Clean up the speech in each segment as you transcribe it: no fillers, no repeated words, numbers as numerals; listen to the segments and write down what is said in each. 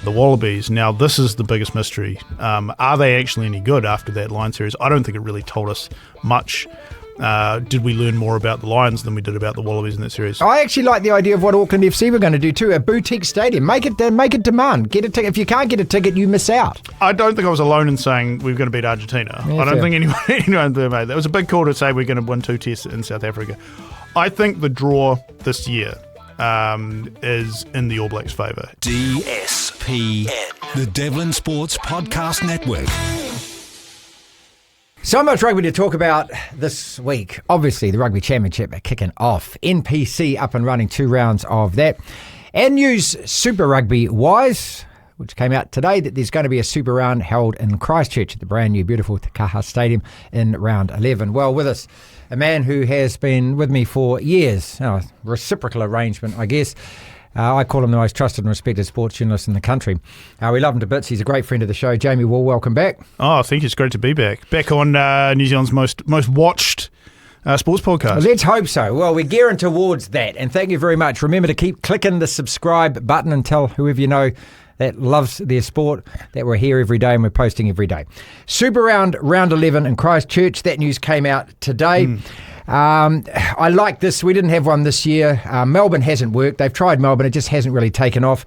the Wallabies. Now, this is the biggest mystery. Are they actually any good after that Lion series? I don't think it really told us much. Did we learn more about the Lions than we did about the Wallabies in that series? I actually like the idea of what Auckland FC were going to do too, a boutique stadium. Make it demand. Get a ticket. If you can't get a ticket, you miss out. I don't think I was alone in saying we were going to beat Argentina. Yeah, I don't fair. think anyone made that. It was a big call to say we're going to win 2 tests in South Africa. I think the draw this year is in the All Blacks' favour. DSPN, the Devlin Sports Podcast Network. So much rugby to talk about this week. Obviously, the Rugby Championship are kicking off. NPC up and running 2 rounds of that. And news Super Rugby wise, which came out today, that there's going to be a Super round held in Christchurch at the brand new beautiful Te Kaha Stadium in round 11. Well, with us, a man who has been with me for years, reciprocal arrangement, I guess. I call him the most trusted and respected sports journalist in the country. We love him to bits. He's a great friend of the show. Jamie Wall, welcome back. Oh, thank you. It's great to be back. Back on New Zealand's most watched sports podcast. Well, let's hope so. Well, we're gearing towards that. And thank you very much. Remember to keep clicking the subscribe button and tell whoever you know that loves their sport that we're here every day and we're posting every day. Super round 11 in Christchurch. That news came out today. I like this. We didn't have one this year. Melbourne hasn't worked. They've tried Melbourne. It just hasn't really taken off.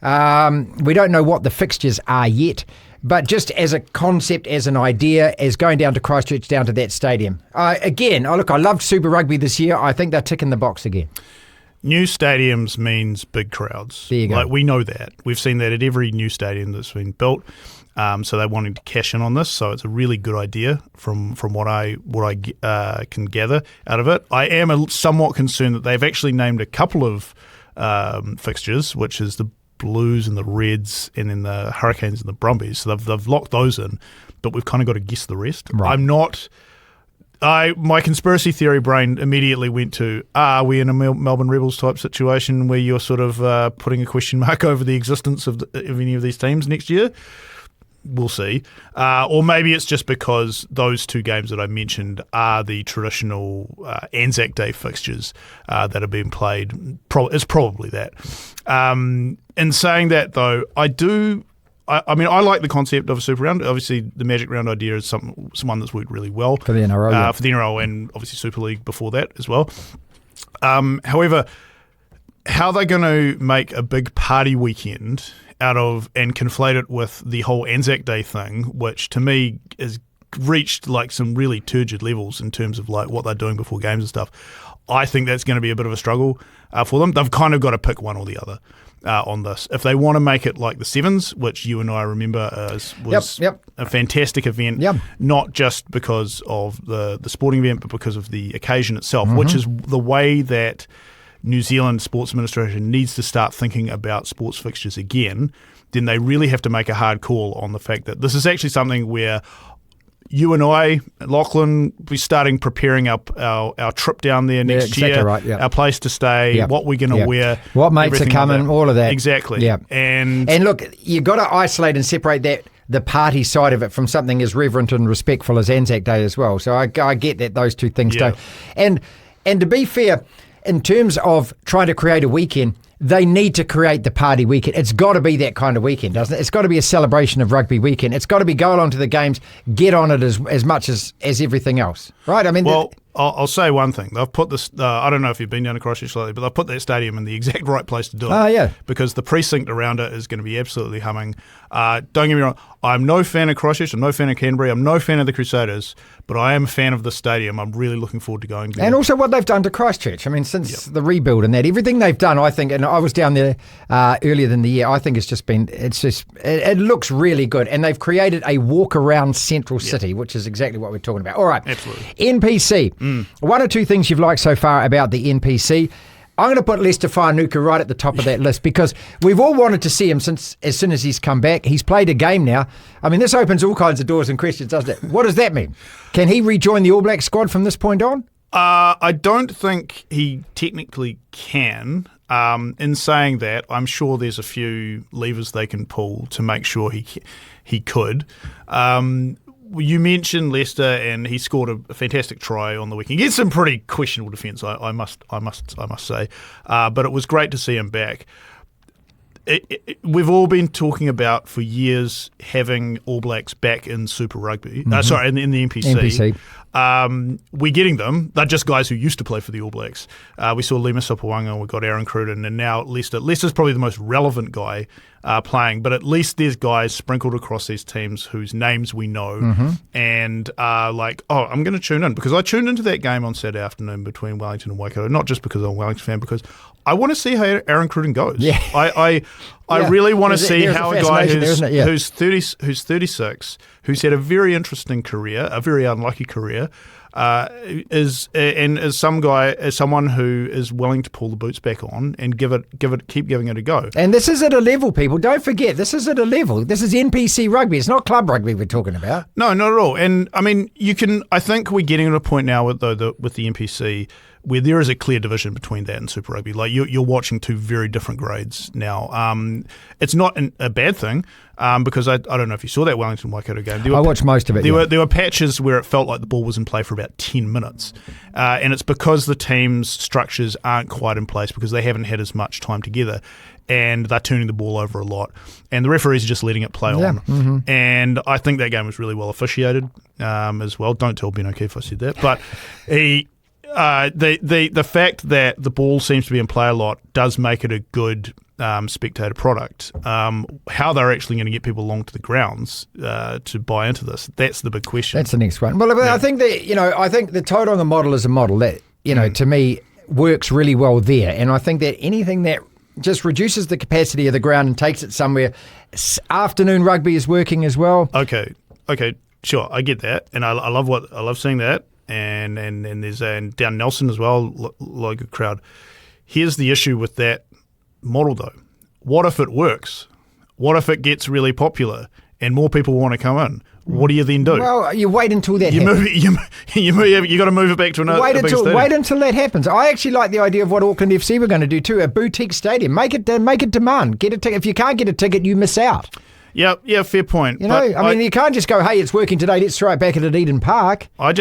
We don't know what the fixtures are yet, but just as a concept, as an idea, as going down to Christchurch, down to that stadium. Again, I loved Super Rugby this year. I think they're ticking the box again. New stadiums means big crowds. There you go. Like, we know that. We've seen that at every new stadium that's been built. So they're wanting to cash in on this. So it's a really good idea from what I can gather out of it. I am somewhat concerned that they've actually named a couple of fixtures, which is the Blues and the Reds, and then the Hurricanes and the Brumbies. So they've locked those in, but we've kind of got to guess the rest. Right. My conspiracy theory brain immediately went to, are we in a Melbourne Rebels type situation where you're sort of putting a question mark over the existence of any of these teams next year? We'll see. Or maybe it's just because those 2 games that I mentioned are the traditional Anzac Day fixtures that are being played. It's probably that. In saying that, though, I mean, I like the concept of a Super Round. Obviously, the Magic Round idea is someone that's worked really well. For the NRL, For the NRL and obviously Super League before that as well. However, how they're going to make a big party weekend out of and conflate it with the whole Anzac Day thing, which to me has reached like some really turgid levels in terms of like what they're doing before games and stuff. I think that's going to be a bit of a struggle for them. They've kind of got to pick one or the other on this. If they want to make it like the Sevens, which you and I remember was a fantastic event, not just because of the sporting event, but because of the occasion itself, which is the way that New Zealand Sports Administration needs to start thinking about sports fixtures again, then they really have to make a hard call on the fact that this is actually something where you and I, Lachlan, we're starting preparing our trip down there next year, right, our place to stay, what we're going to wear. What mates are coming, all of that. Exactly. Yeah. And look, you've got to isolate and separate the party side of it from something as reverent and respectful as Anzac Day as well. So I get that those 2 things don't. And to be fair, in terms of trying to create a weekend, they need to create the party weekend. It's got to be that kind of weekend, doesn't it? It's got to be a celebration of rugby weekend. It's got to be go along to the games, get on it as much as everything else, right? I mean, I'll say one thing. They've put this, I don't know if you've been down to Christchurch lately, but they've put that stadium in the exact right place to do it. Oh, yeah. Because the precinct around it is going to be absolutely humming. Don't get me wrong, I'm no fan of Christchurch, I'm no fan of Canterbury, I'm no fan of the Crusaders, but I am a fan of the stadium. I'm really looking forward to going there. And also what they've done to Christchurch. I mean, since the rebuild and that, everything they've done, I think, and I was down there earlier than the year, I think it looks really good. And they've created a walk-around central city, which is exactly what we're talking about. All right. Absolutely. NPC. 1 or 2 things you've liked so far about the NPC. I'm going to put Leicester Fainga'anuku right at the top of that list because we've all wanted to see him as soon as he's come back. He's played a game now. I mean, this opens all kinds of doors and questions, doesn't it? What does that mean? Can he rejoin the All Black squad from this point on? I don't think he technically can. In saying that, I'm sure there's a few levers they can pull to make sure he could. You mentioned Leicester, and he scored a fantastic try on the weekend. He had some pretty questionable defence, I must say, but it was great to see him back. we've all been talking about for years having All Blacks back in Super Rugby. Sorry, in the NPC. We're getting them. They're just guys who used to play for the All Blacks. We saw Lima Sopoaga, we got Aaron Cruden, and now Leicester. Leicester's probably the most relevant guy playing, but at least there's guys sprinkled across these teams whose names we know and are like, oh, I'm going to tune in. Because I tuned into that game on Saturday afternoon between Wellington and Waikato, not just because I'm a Wellington fan, because I want to see how Aaron Cruden goes. Yeah. I really want to see how a guy who's 36, who's had a very interesting career, a very unlucky career, is someone who is willing to pull the boots back on and keep giving it a go. And this is at a level, people. Don't forget, this is at a level. This is NPC rugby. It's not club rugby we're talking about. No, not at all. And I mean, I think we're getting to a point now with the NPC where there is a clear division between that and Super Rugby. Like you're watching two very different grades now. It's not a bad thing because I don't know if you saw that Wellington Waikato game. I watched most of it. There were patches where it felt like the ball was in play for about 10 minutes, and it's because the team's structures aren't quite in place because they haven't had as much time together. And they're turning the ball over a lot. And the referees are just letting it play on. Mm-hmm. And I think that game was really well officiated as well. Don't tell Ben O'Keefe I said that. But the fact that the ball seems to be in play a lot does make it a good spectator product. How they're actually going to get people along to the grounds to buy into this, that's the big question. That's the next one. Well, I think that, I think the Tauranga model is a model that, to me, works really well there. And I think that anything that just reduces the capacity of the ground and takes it somewhere. Afternoon rugby is working as well. Okay, sure, I get that, and I love seeing that, and there's down Nelson as well, like a crowd. Here's the issue with that model though. What if it works? What if it gets really popular and more people want to come in? What do you then do? Well, you wait until that happens. You got to move it back to another. Wait until that happens. I actually like the idea of what Auckland FC were going to do too. A boutique stadium. Make it demand. Get a ticket. If you can't get a ticket, you miss out. Yeah, fair point. You can't just go, hey, it's working today. Let's throw it back at Eden Park. I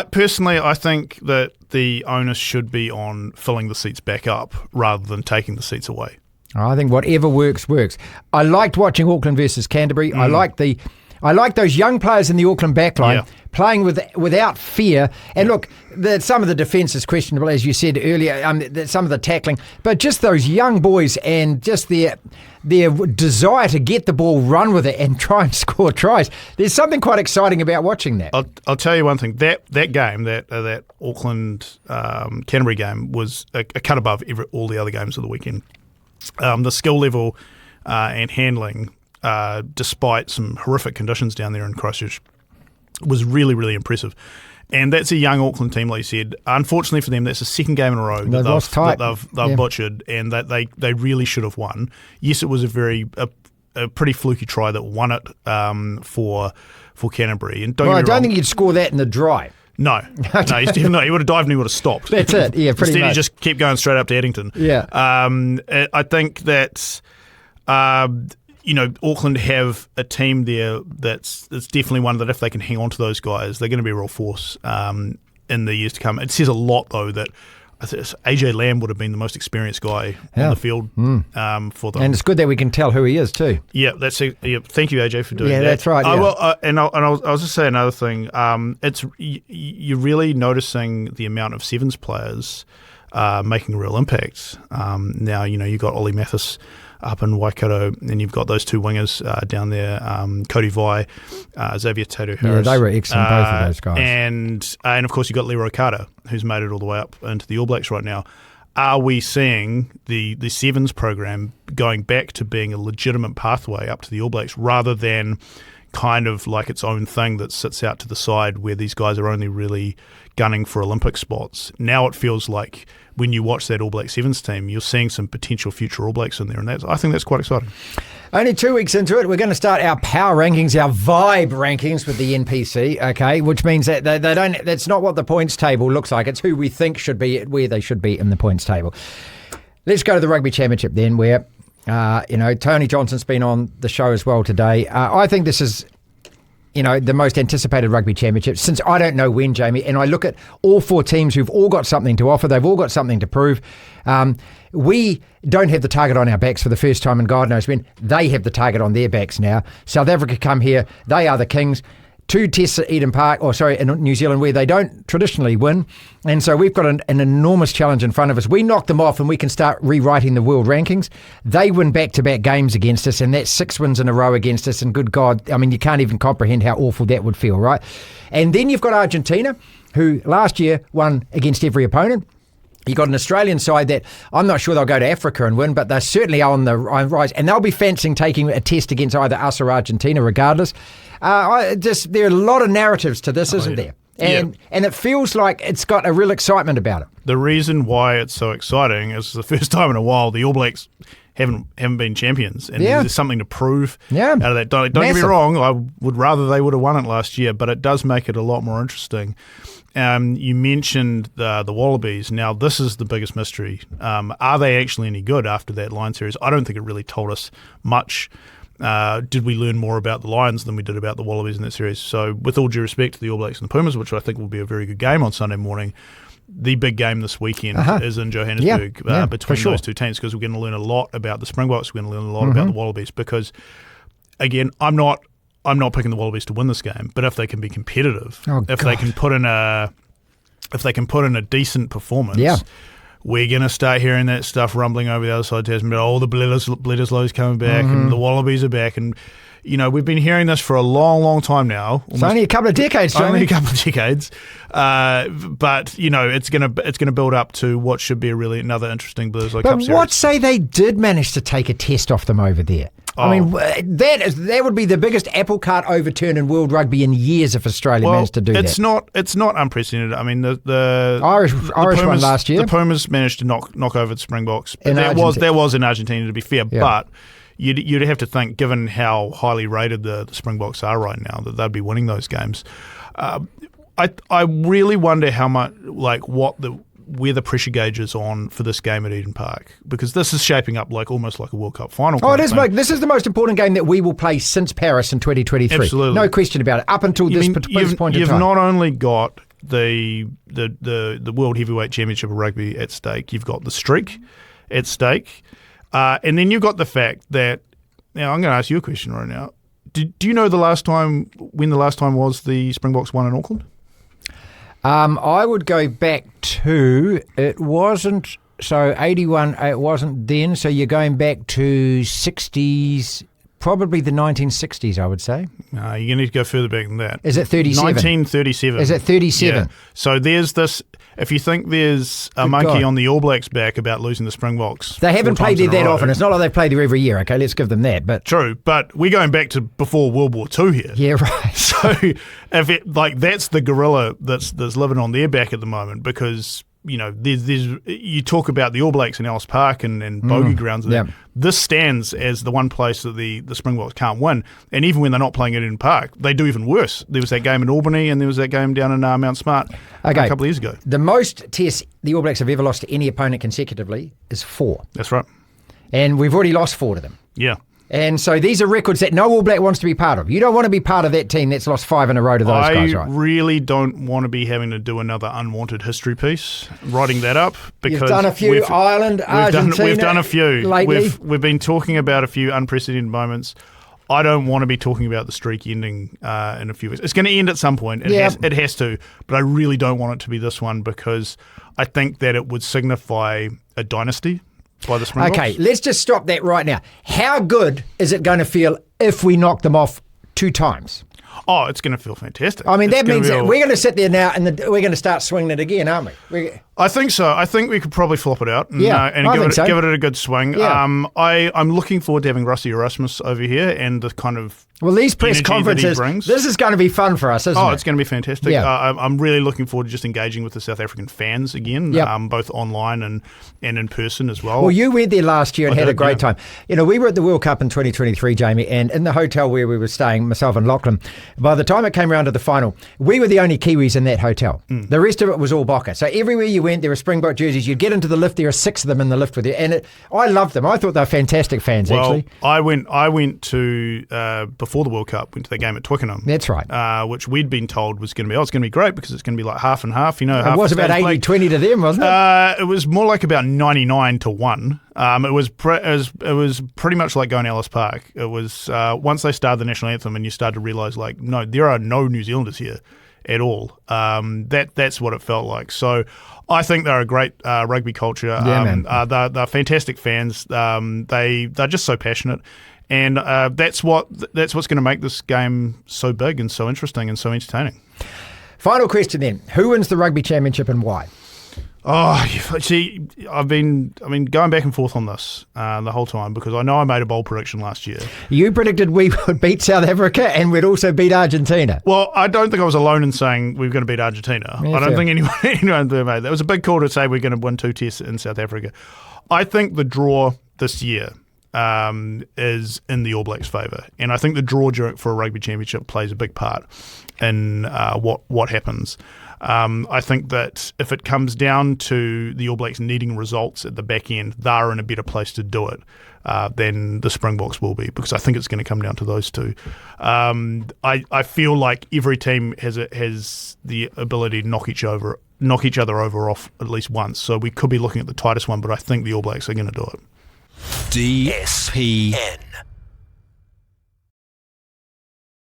personally, I think that the onus should be on filling the seats back up rather than taking the seats away. I think whatever works. I liked watching Auckland versus Canterbury. I like those young players in the Auckland backline playing without fear. And look, some of the defence is questionable, as you said earlier, some of the tackling. But just those young boys and just their desire to get the ball, run with it and try and score tries. There's something quite exciting about watching that. I'll tell you one thing. That game, that Auckland Canterbury game was a cut above all the other games of the weekend. The skill level and handling, despite some horrific conditions down there in Christchurch, was really, really impressive. And that's a young Auckland team, like you said. Unfortunately for them, that's the second game in a row that they've butchered, and that they really should have won. Yes, it was a pretty fluky try that won it for Canterbury. And I don't think you'd score that in the dry. No, he would have dived and he would have stopped. That's it, yeah, pretty Instead, much. he just kept going straight up to Addington. Yeah. I think that Auckland have a team there that's definitely one that if they can hang on to those guys, they're going to be a real force in the years to come. It says a lot, though, that AJ Lamb would have been the most experienced guy on the field for them. And it's good that we can tell who he is too. Yeah, thank you, AJ, for doing that. Yeah, that's right. I was just saying another thing. You're really noticing the amount of sevens players making a real impact. Now, you've got Ollie Mathis up in Waikato, and you've got those two wingers down there, Cody Vai, Xavier Tato-Harris. Yeah, they were excellent, both of those guys. And of course you've got Leroy Carter, who's made it all the way up into the All Blacks right now. Are we seeing the Sevens program going back to being a legitimate pathway up to the All Blacks rather than kind of like its own thing that sits out to the side where these guys are only really gunning for Olympic spots? Now it feels like when you watch that All Black Sevens team, you're seeing some potential future All Blacks in there, and I think that's quite exciting. Only 2 weeks into it, we're going to start our power rankings, our vibe rankings with the NPC, okay, which means that they don't. That's not what the points table looks like. It's who we think should be where they should be in the points table. Let's go to the Rugby Championship then, where Tony Johnson's been on the show as well today. I think this is the most anticipated rugby championship since I don't know when, Jamie, and I look at all 4 teams who've all got something to offer. They've all got something to prove. We don't have the target on our backs for the first time in God knows when. They have the target on their backs now. South Africa come here. They are the kings. 2 tests at in New Zealand, where they don't traditionally win. And so we've got an enormous challenge in front of us. We knock them off and we can start rewriting the world rankings. They win back-to-back games against us, and that's 6 wins in a row against us. And good God, I mean, you can't even comprehend how awful that would feel, right? And then you've got Argentina, who last year won against every opponent. You've got an Australian side that I'm not sure they'll go to Africa and win, but they're certainly on the rise. And they'll be fancying taking a test against either us or Argentina, regardless. There are a lot of narratives to this, isn't there? And it feels like it's got a real excitement about it. The reason why it's so exciting is the first time in a while the All Blacks haven't been champions, and there's something to prove out of that. Don't get me wrong, I would rather they would have won it last year, but it does make it a lot more interesting. You mentioned the Wallabies. Now, this is the biggest mystery. Are they actually any good after that Lion series? I don't think it really told us much. Did we learn more about the Lions than we did about the Wallabies in that series? So, with all due respect to the All Blacks and the Pumas, which I think will be a very good game on Sunday morning, the big game this weekend is in Johannesburg between those 2 teams, because we're going to learn a lot about the Springboks. We're going to learn a lot about the Wallabies, because, again, I'm not picking the Wallabies to win this game, but if they can be competitive, they can put in a decent performance, we're going to start hearing that stuff rumbling over the other side of Tasman. The Bledisloe's coming back, and the Wallabies are back, and we've been hearing this for a long, long time now. It's only a couple of decades, Jamie. Only a couple of decades, but it's going to build up to what should be another interesting Bledisloe Cup series. But what say they did manage to take a test off them over there? I mean, that would be the biggest apple cart overturn in world rugby in years if Australia managed to do that. It's not unprecedented. I mean, the Irish Pumas, won last year. The Pumas managed to knock over the Springboks. That was in Argentina, to be fair. Yeah. But you'd have to think, given how highly rated the Springboks are right now, that they'd be winning those games. I really wonder how much, where the pressure gauge is on for this game at Eden Park, because this is shaping up almost like a World Cup final. Oh, it is, mate. This is the most important game that we will play since Paris in 2023. Absolutely, no question about it. Up until this point in time, you've not only got the World Heavyweight Championship of Rugby at stake, you've got the streak at stake, and then you've got the fact that, now I'm going to ask you a question right now. Do you know when the last time was the Springboks won in Auckland? I would go back to, it wasn't, so 81, it wasn't then, so you're going back to 60s, probably the 1960s, I would say. No, you need to go further back than that. Is it 37? 1937. Is it 37? Yeah. So there's this, if you think there's a monkey on the All Blacks' back about losing the Springboks. They haven't played there that often. It's not like they've played there every year, okay? Let's give them that. But true, but we're going back to before World War II here. Yeah, right. So if that's the gorilla that's living on their back at the moment, because there's you talk about the All Blacks in Ellis Park and bogey grounds. Yeah. This stands as the one place that the Springboks can't win, and even when they're not playing at Eden Park, they do even worse. There was that game in Albany, and there was that game down in Mount Smart a couple of years ago. The most tests the All Blacks have ever lost to any opponent consecutively is 4. That's right, and we've already lost 4 to them. Yeah. And so these are records that no All Black wants to be part of. You don't want to be part of that team that's lost 5 in a row to those guys, right? I really don't want to be having to do another unwanted history piece, writing that up. Because you've done a few, Ireland, Argentina. We've done a few. Lately. We've been talking about a few unprecedented moments. I don't want to be talking about the streak ending in a few weeks. It's going to end at some point. It has to. But I really don't want it to be this one, because I think that it would signify a dynasty by the Springboks. Okay, let's just stop that right now. How good is it going to feel if we knock them off 2 times? Oh, it's going to feel fantastic. I mean, that means that we're going to sit there now and we're going to start swinging it again, aren't we? I think so. I think we could probably flop it out and give it a good swing. Yeah. I'm looking forward to having Rusty Erasmus over here and the kind of these press conferences, this is going to be fun for us, isn't it? Oh, it's going to be fantastic. Yeah. I'm really looking forward to just engaging with the South African fans again, both online and in person as well. Well, you went there last year and had a great time. We were at the World Cup in 2023, Jamie, and in the hotel where we were staying, myself and Lachlan, by the time it came around to the final, we were the only Kiwis in that hotel. The rest of it was all Bokker. So everywhere you went, there were Springbok jerseys. You'd get into the lift, there are 6 of them in the lift with you. And I loved them. I thought they were fantastic fans, actually. I went to, before the World Cup, went to the game at Twickenham. That's right. Which we'd been told was going to be, it's going to be great because it's going to be like half and half. You know, it was about 80-20 to them, wasn't it? It was more like about 99-1. It was pretty much like going to Ellis Park. It was once they started the national anthem and you started to realise, like, no, there are no New Zealanders here at all. That's what it felt like. So I think they're a great rugby culture. Yeah, man. They're fantastic fans. They're just so passionate. And that's what's going to make this game so big and so interesting and so entertaining. Final question then. Who wins the Rugby Championship and why? Oh, see, I've been going back and forth on this the whole time because I know I made a bold prediction last year. You predicted we would beat South Africa and we'd also beat Argentina. Well, I don't think I was alone in saying we were going to beat Argentina. Yeah, I don't fair. think anyone made that. It was a big call to say we're going to win 2 tests in South Africa. I think the draw this year is in the All Blacks' favour, and I think the draw for a rugby championship plays a big part in what happens. I think that if it comes down to the All Blacks needing results at the back end, they're in a better place to do it than the Springboks will be, because I think it's going to come down to those two. I feel like every team has the ability to knock each other over off at least once, so we could be looking at the tightest one, but I think the All Blacks are going to do it. DSPN.